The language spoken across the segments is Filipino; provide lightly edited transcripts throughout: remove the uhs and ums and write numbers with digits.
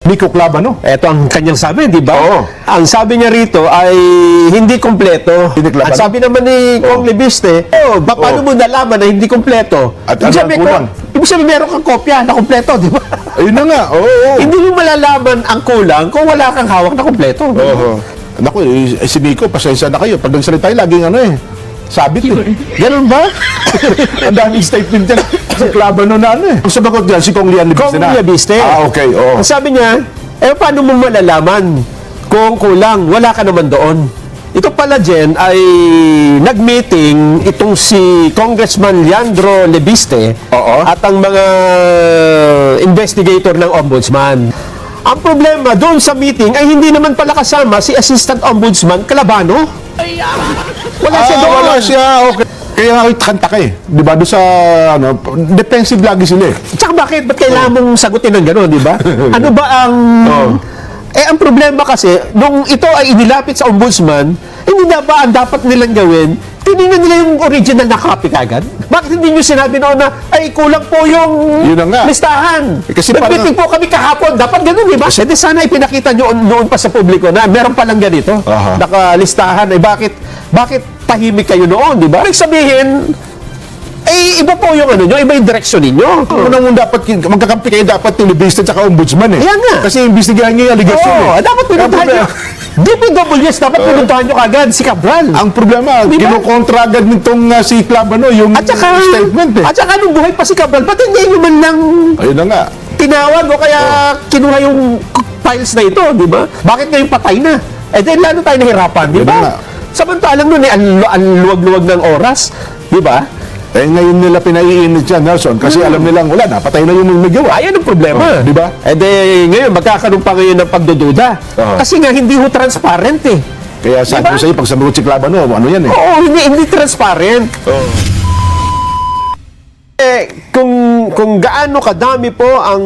Nico Clavano. Ito ang kanyang sabi, di ba? Oo. Ang sabi niya rito ay hindi kompleto. Hindi Clavano? At sabi naman ni Kong Lebiste, paano mo nalaman na hindi kompleto? At Ibig sabihin, kulang? ibig sabihin meron kang kopya na kompleto, di ba? Ayun na nga. Oo. Hindi mo malalaman ang kulang kung wala kang hawak na kompleto. Oo. Naku, si Nico, pasensya na kayo. Pag nagsalita laging sabit eh. Ganun ba? Ang daming statement yan. Si Clavano na Ang sumagot dyan, si Kong Lian Lebiste Kong na. Lebiste. Ah, okay. Oo. Ang sabi niya, paano mo malalaman kung kulang? Wala ka naman doon. Ito pala, Jen, ay nag-meeting itong si Congressman Leandro Lebiste Oo. at ang mga investigator ng Ombudsman. Ang problema, doon sa meeting ay hindi naman pala kasama si Assistant Ombudsman Calabano. Wala siya doon. Wala siya. Okay. Kaya nga kanta ka eh. Di ba? Doon sa, defensive lagi sila eh. Tsaka bakit? Ba't kailangan mong sagutin ng gano'n, di ba? Ano ba ang... ang problema kasi, nung ito ay inilapit sa ombudsman, hindi na ba ang dapat nilang gawin? Tinignan nila yung original na copy kagad? Bakit hindi nyo sinabi noon na, ay kulang po yung Yun na nga. listahan? Kasi Nag-meeting po kami kahapon. Dapat ganun, di ba? Hindi sana ipinakita nyo noon pa sa publiko na meron palang ganito. Aha. Nakalistahan. Bakit tahimik kayo noon, di ba? Ibig sabihin, iba po yung iba yung direksyon ninyo. Unang dapat, magkakampi kayo dapat yung Lebiste at ombudsman eh. Yan nga. Kasi imbestigahan niyo yung allegation Oo, eh. dapat pinuntahan nyo. DPWS, dapat pinuntahan nyo kagad si Cabral. Ang problema, Di ba? kinukontra agad nitong si Clavano yung At saka, statement eh. At saka nung buhay pa si Cabral, ba't hindi nyo man lang Ayun na nga. tinawag o kaya kinuha yung files na ito, di ba? Bakit ngayon patay na? Then lalo tayo nahirapan, di Yun na nga. ba? Samantalang nun ang luwag-luwag ng oras, di ba? Ngayon nila pinaiinit siya, Nelson, kasi alam nilang wala na, patay na yung may gawa. Ayan ang problema. Di ba? Ngayon, magkakaroon pa ngayon ng pagdududa. Kasi nga, hindi ho transparent eh. Kaya sabi Diba? ko sa iyo, pag sanugot si Clavano, ano yan eh. Oo, hindi transparent. Kung gaano kadami po ang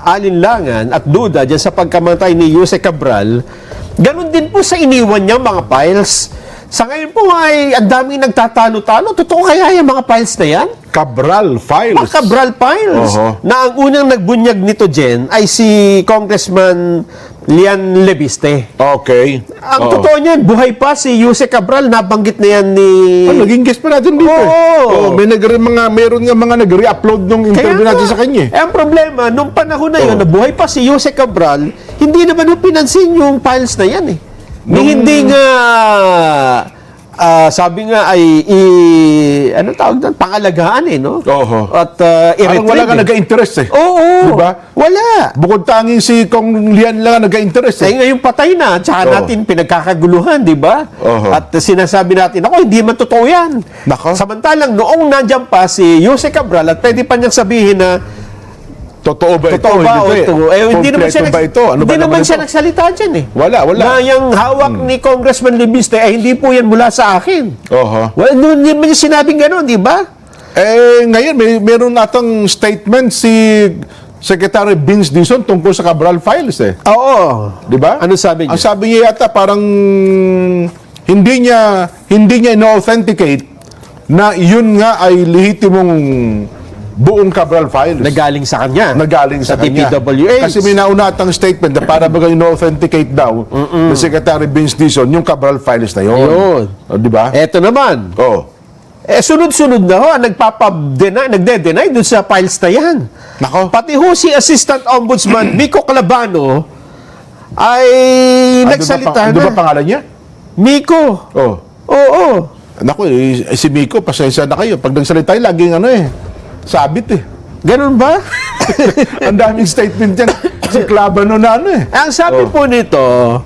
alinlangan at duda dyan sa pagkamatay ni Jose Cabral, ganun din po sa iniwan niya mga files. Sa ngayon po ay ang daming nagtatalo-talo. Totoo kaya yung mga files na yan? Cabral Files. Mga Cabral files. Oho. Na ang unang nagbunyag nito, Jen, ay si Congressman Lian Lebiste. Okay. Ang totoo niyan, buhay pa si Jose Cabral, nabanggit na yan ni... Naging guest pa natin dito Oo. meron nga mga nag-re-upload nung interview natin sa kanya eh. Ang problema, nung panahon na yun, nabuhay pa si Jose Cabral, hindi naman pinansin yung files na yan eh. Hindi nga, sabi nga ay, ano tawag doon? Pangalagaan eh, no? Oho. At Parang wala ka eh. nag-interest eh. Oo. Diba? Wala. Bukod tanging si Kong Lian lang ang nag-interest eh. Ngayon patay na, tsaka Oo. natin pinagkakaguluhan, di ba? Oho. At sinasabi natin, ako, hindi man totoo yan. Nako. Samantalang noong nandiyan pa si Jose Cabral at pwede pa niyang sabihin na, Totoo ba ito? totoo ba o Hindi ito? Hindi naman siya, ba ito? Ano hindi ba naman ito? siya nagsalita dyan eh. Wala. Na yung hawak ni Congressman Lebiste ay hindi po yan mula sa akin. Oho. Well, hindi naman niya sinabing gano'n, di ba? Ngayon, meron natang statement si Secretary Vince Dizon tungkol sa Cabral Files eh. Oo. Di ba? Ano sabi Ang niya? sabi niya yata parang hindi niya ino-authenticate na yun nga ay lehitimong buong Cabral Files. Nagaling sa kanya. Nagaling sa kanya. DPWH. Kasi may nauna atang statement na para baga ino-authenticate daw ng Secretary Vince Dizon yung Cabral Files na yun. Yun. Di ba? Eto naman. Oh. Sunod-sunod na ho, nagde-deny dun sa files na yan. Nako. Pati ho si Assistant Ombudsman Nico Calabano ay nagsalita Ano ba na. pangalan niya? Nico. Oh. Oo. Naku, si Miko, pasensya na kayo. Pag nagsalita, laging sabit eh. Ganun ba? Ang daming statement yan. Si Clavano na Ang sabi po nito,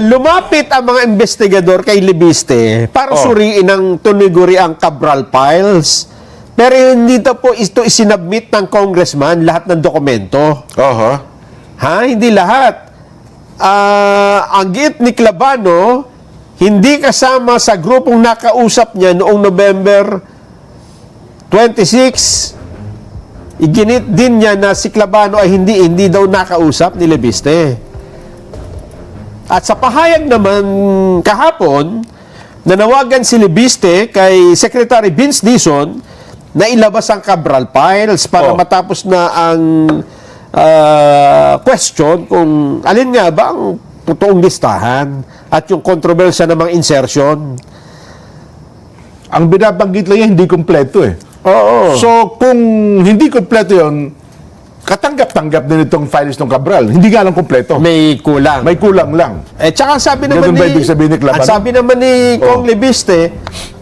lumapit ang mga investigador kay Lebiste para suriin ang tuniguri ang Cabral Files. Pero hindi po ito isinabmit ng congressman lahat ng dokumento. Oho. Hindi lahat. Ang giit ni Calabano, hindi kasama sa grupong nakausap niya noong November 26. Iginit din niya na si Calabano ay hindi daw nakausap ni Lebiste. At sa pahayag naman kahapon, nanawagan si Lebiste kay Secretary Vince Dizon na ilabas ang Cabral Files para matapos na ang question kung alin nga ba ang totoong listahan at yung kontrobersya ng mga insertion. Ang binabanggit lang yan, hindi kompleto eh. Oo. So, kung hindi kompleto yun, katanggap-tanggap din itong files ng Cabral. Hindi nga lang kompleto. May kulang. May kulang lang. Tsaka sabi naman Ganun ba ibig sabihin ni Clabano? at sabi naman ni Kong Lebiste,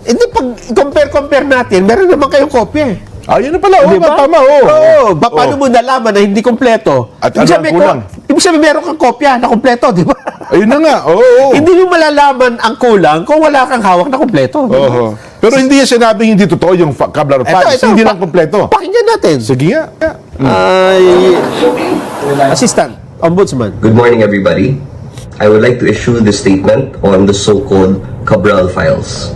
hindi pag compare natin, meron naman kayong kopya eh. Yun na pala. Di ba? Tama. Oo. Paano mo nalaman na hindi kompleto? At Ibig ano ang sabihin kulang? Ibig sabihin meron kang kopya na kompleto, di ba? Ayun na nga. Oo. Hindi mo malalaman ang kulang kung wala kang hawak na kompleto. di ba? Oo. Pero hindi yan sinabing hindi totoo yung Cabral files. Hindi lang kompleto. Pakinggan natin. Sige nga. Assistant Ombudsman. Good morning, everybody. I would like to issue the statement on the so-called Cabral files.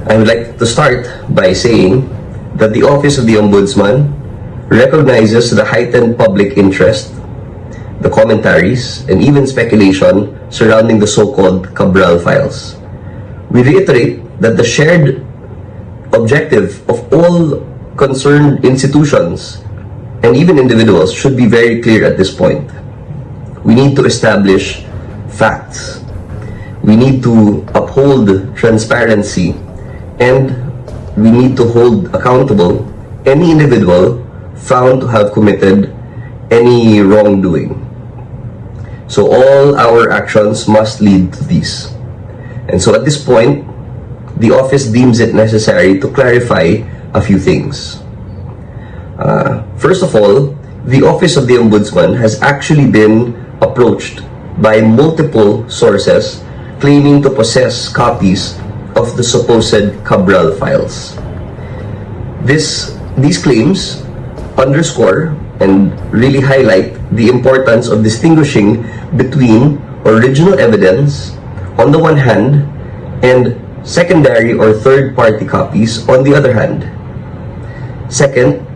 I would like to start by saying that the Office of the Ombudsman recognizes the heightened public interest, the commentaries, and even speculation surrounding the so-called Cabral files. We reiterate that the shared objective of all concerned institutions and even individuals should be very clear at this point. We need to establish facts. We need to uphold transparency, and we need to hold accountable any individual found to have committed any wrongdoing. So all our actions must lead to these. And so at this point, the office deems it necessary to clarify a few things. First of all, the Office of the Ombudsman has actually been approached by multiple sources claiming to possess copies of the supposed Cabral files. These claims underscore and really highlight the importance of distinguishing between original evidence on the one hand and secondary or third-party copies on the other hand. Second,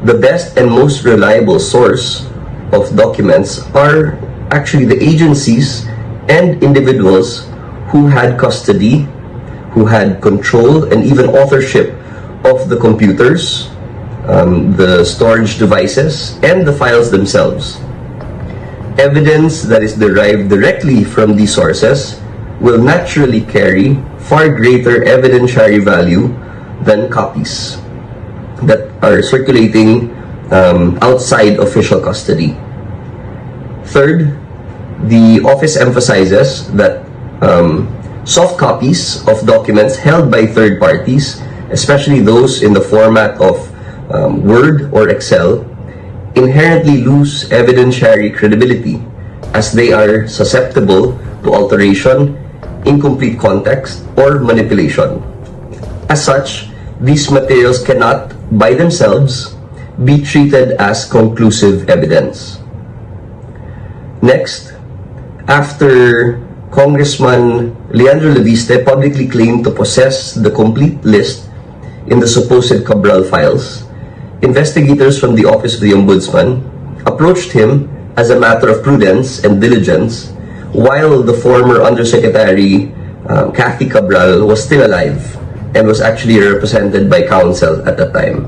the best and most reliable source of documents are actually the agencies and individuals who had custody, who had control, and even authorship of the computers, the storage devices, and the files themselves. Evidence that is derived directly from these sources will naturally carry far greater evidentiary value than copies that are circulating outside official custody. Third, the office emphasizes that soft copies of documents held by third parties, especially those in the format of Word or Excel, inherently lose evidentiary credibility as they are susceptible to alteration, incomplete context, or manipulation. As such, these materials cannot, by themselves, be treated as conclusive evidence. Next, after Congressman Leandro Leviste publicly claimed to possess the complete list in the supposed Cabral files, investigators from the Office of the Ombudsman approached him as a matter of prudence and diligence while the former Undersecretary Kathy Cabral was still alive and was actually represented by counsel at that time.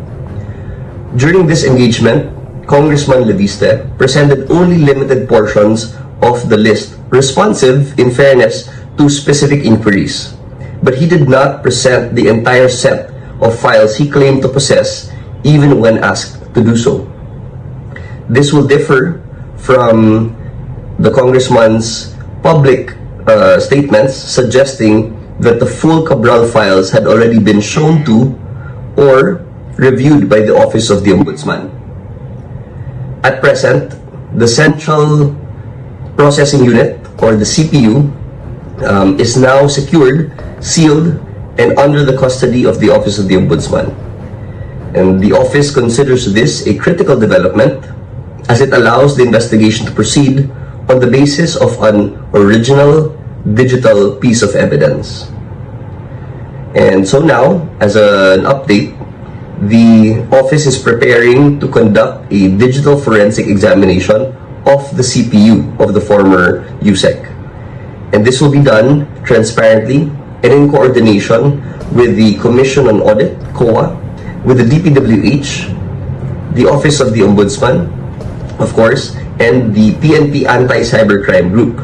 During this engagement, Congressman Leviste presented only limited portions of the list, responsive, in fairness, to specific inquiries. But he did not present the entire set of files he claimed to possess, even when asked to do so. This will differ from the Congressman's public statements suggesting that the full Cabral files had already been shown to or reviewed by the Office of the Ombudsman. At present, the Central Processing Unit, or the CPU, is now secured, sealed, and under the custody of the Office of the Ombudsman. And the office considers this a critical development as it allows the investigation to proceed on the basis of an original digital piece of evidence. And so now, as an update, the office is preparing to conduct a digital forensic examination of the CPU of the former USEC. And this will be done transparently and in coordination with the Commission on Audit, COA, with the DPWH, the Office of the Ombudsman, of course, and the PNP Anti-Cybercrime Group.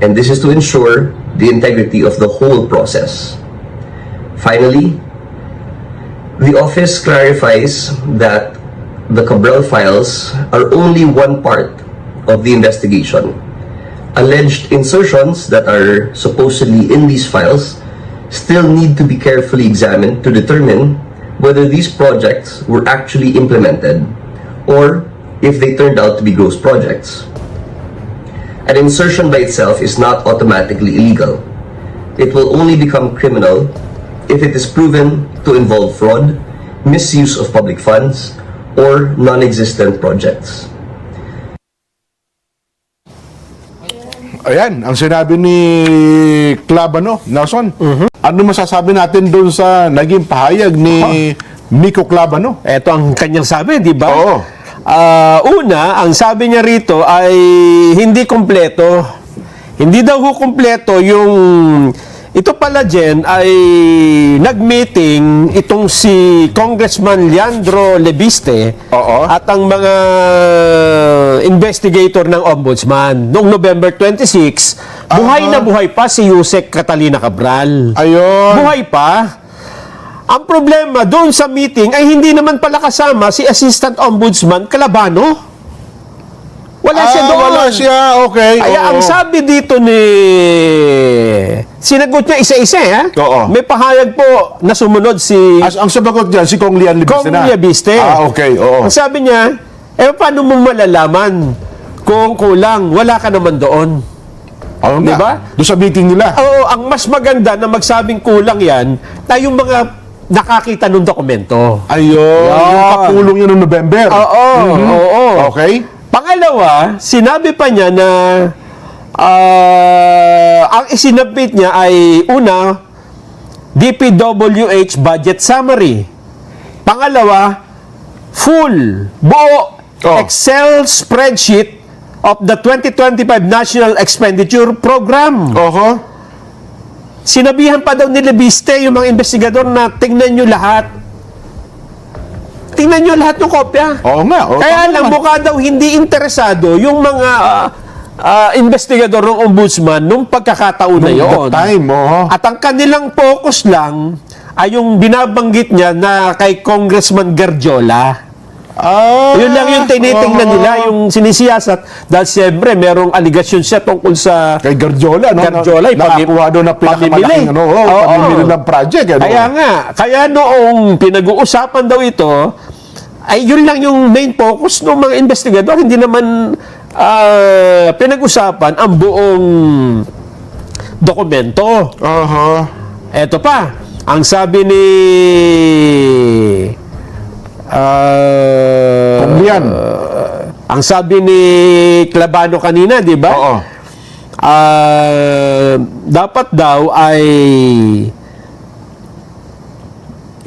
And this is to ensure the integrity of the whole process. Finally, the office clarifies that the Cabral files are only one part of the investigation. Alleged insertions that are supposedly in these files still need to be carefully examined to determine whether these projects were actually implemented or if they turned out to be ghost projects. An insertion by itself is not automatically illegal. It will only become criminal if it is proven to involve fraud, misuse of public funds, or non-existent projects. Ayan, ang sinabi ni Clabano, Nelson. Ano masasabi natin doon sa naging pahayag ni Nico Clabano? Ito ang kanyang sabi, di ba? Oo. Una, ang sabi niya rito ay hindi kompleto. Hindi daw ho kompleto yung... Ito pala, Jen, ay nag-meeting itong si Congressman Leandro Lebiste Oo. at ang mga investigator ng Ombudsman. Noong November 26, buhay na buhay pa si Yusek Catalina Cabral. Ayun. Buhay pa. Ang problema doon sa meeting ay hindi naman pala kasama si Assistant Ombudsman Calabano. Wala siya doon. Wala siya, okay. Kaya Oo. ang sabi dito ni... Sinagot niya isa-isa, ha? Oo. May pahayag po na sumunod si Ang sabagot dyan, si Kong Lian Libiste Kong na. Libiste. Okay, oo. Ang sabi niya, paano mo malalaman kung kulang? Wala ka naman doon. Oo nga. Diba? Doon sa meeting nila. Oo, ang mas maganda na magsabing kulang yan, ay yung mga nakakita ng dokumento. Ayun. Yan. Yung kapulong yun noong November. Oo, oo. Okay. Pangalawa, sinabi pa niya na ang isinabit niya ay una, DPWH budget summary. Pangalawa, full, buo, Excel spreadsheet of the 2025 National Expenditure Program. Oho. Sinabihan pa daw ni Lebiste yung mga investigador na tingnan nyo lahat. Tingnan nyo lahat ng kopya. Oo nga. Oo, Kaya tama lang, naman. mukha daw hindi interesado yung mga investigador ng ombudsman nung pagkakataon na Nung yun. that time, oo. At ang kanilang focus lang ay yung binabanggit niya na kay Congressman Garjola. Yun lang yung tinitingnan nila, yung sinisiyasat. Dahil siyempre, merong aligasyon siya tungkol sa Kay Garjola, no? Garjola, nakakuha doon na pinakamalaking, pamimili ng project. Ano? Kaya nga, kaya noong pinag-uusapan daw ito, ay yun lang yung main focus ng mga investigador. Hindi naman pinag-usapan ang buong dokumento. Eto pa, ang sabi ni Pumlian. ang sabi ni Clabano kanina, di ba? Oo. Dapat daw ay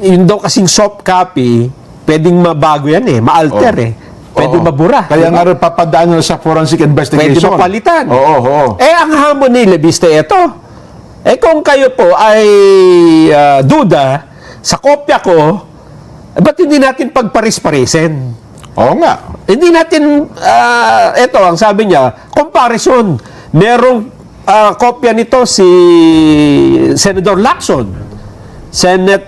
yun daw kasing soft copy, pwedeng mabago yan ma-alter Pwedeng Oo. mabura. Kaya diba? nga rin papadaan nyo sa forensic Pwede investigation. mapalitan. Oo. Ang hamon ni Lebiste ito. Kung kayo po ay duda sa kopya ko, ba't hindi natin pagparis-parisin? Oo nga. Hindi natin, ito ang sabi niya, comparison. Merong kopya nito si Senator Lacson, Senate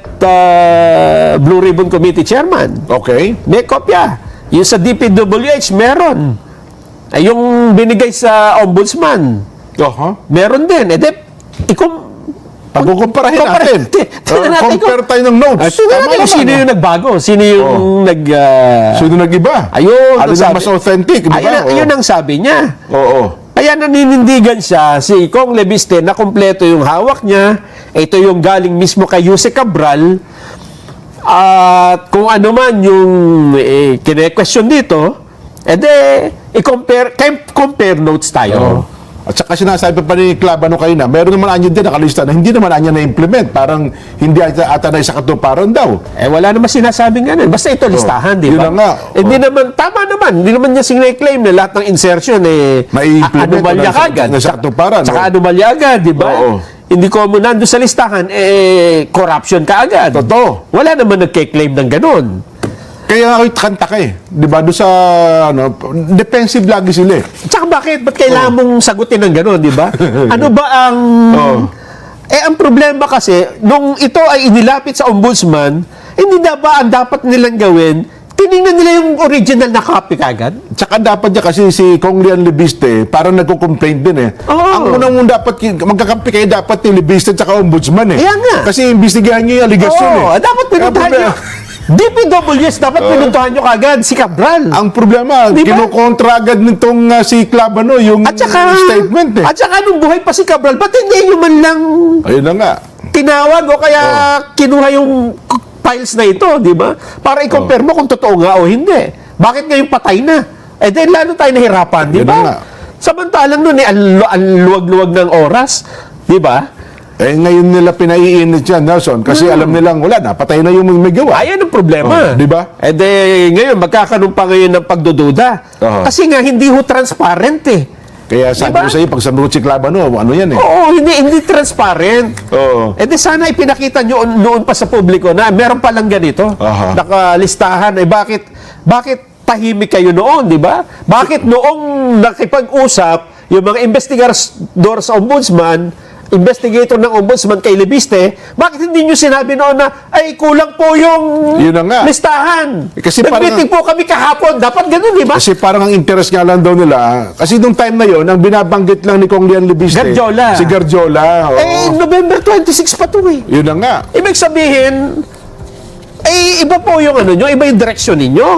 Blue Ribbon Committee Chairman. Okay. May kopya. Yung sa DPWH, meron. Yung binigay sa Ombudsman, meron din. Pagkukumparahin natin. Compare tayo ng notes. Tingnan natin kung sino yung nagbago. Sino yung Sino nag-iba? Ayun. Ano na mas authentic, di ba? Ayun ang sabi niya. Oo. Kaya naninindigan siya si Kong Lebiste na kompleto yung hawak niya. Ito yung galing mismo kay Yusek Cabral. At kung ano man yung kine-question dito, compare notes tayo. At saka sinasabi pa ni Clabano kayo na meron naman anya din nakalista na hindi naman anya na-implement. Parang hindi ata na isa katuparan daw. Wala naman sinasabing ganun. Basta ito listahan, di ba? Yun na nga. Hindi naman, tama naman. Hindi naman niya sinay-claim na lahat ng insertion Mai-implement anomalya o kagad. nasa katuparan. Saka anomalya agad, di ba? Oo. Hindi ko mo nandun sa listahan, corruption ka agad. Totoo. Wala naman nagke-claim ng ganun. Kaya ako'y kanta ka eh. Di ba? Doon sa, defensive lagi sila eh. Tsaka bakit? Ba't kailangan mong sagutin ng gano'n, di ba? Ano ba ang... ang problema kasi, nung ito ay inilapit sa ombudsman, hindi na ba ang dapat nilang gawin, tinignan nila yung original na copy kagad? Tsaka dapat niya kasi si Kong Lian Libiste, parang nagko-complain din eh. Oo. Ang unang dapat, magkakampi kayo dapat ni Libiste tsaka ombudsman eh. Kaya nga. Kasi imbestigahan niyo yung aligasyon eh. Dapat pinuntahan Kaya nyo. DPWS, dapat pinuntahan nyo kagad si Cabral. Ang problema, Di ba? kinukontra agad nitong si Clavano yung At saka, statement eh. At saka nung buhay pa si Cabral, ba't hindi nyo man lang Ayun na nga. tinawag o kaya kinuha yung files na ito, di ba? Para i-compare mo kung totoo nga o hindi. Bakit ngayon patay na? Eh dahil lalo tayo nahirapan, di Yun na nga. ba? Samantalang nun ang luwag-luwag ng oras, di ba? Eh ngayon nila pinaiinit yan, Nelson, kasi alam nilang wala na, patay na yung may gawa. Ayan ang problema. Di ba? Eh de, ngayon, magkakaroon pa ngayon ng pagdududa. Kasi nga, hindi ho transparent eh. Kaya sabi Di ba? ko sa iyo, pag sabi ko si Clavano, ano yan eh. Oo, hindi transparent. Oo. Eh di sana ipinakita nyo noon pa sa publiko na meron palang ganito. Aha. Nakalistahan. Eh bakit tahimik kayo noon, di ba? Bakit noong nakipag-usap yung mga investigador sa ombudsman, investigator ng ombudsman kay Libiste, bakit hindi nyo sinabi noon na, ay, kulang po yung Yun na nga. listahan. Kasi Nag-meeting po kami kahapon. Dapat ganun, di ba? Kasi parang ang interest nga lang daw nila, kasi nung time na yon ang binabanggit lang ni Kong Lian Libiste. Garjola. Si Garjola. Oo. November 26 pa to eh. Yun na nga. Ibig sabihin, iba po yung iba yung direksyon ninyo.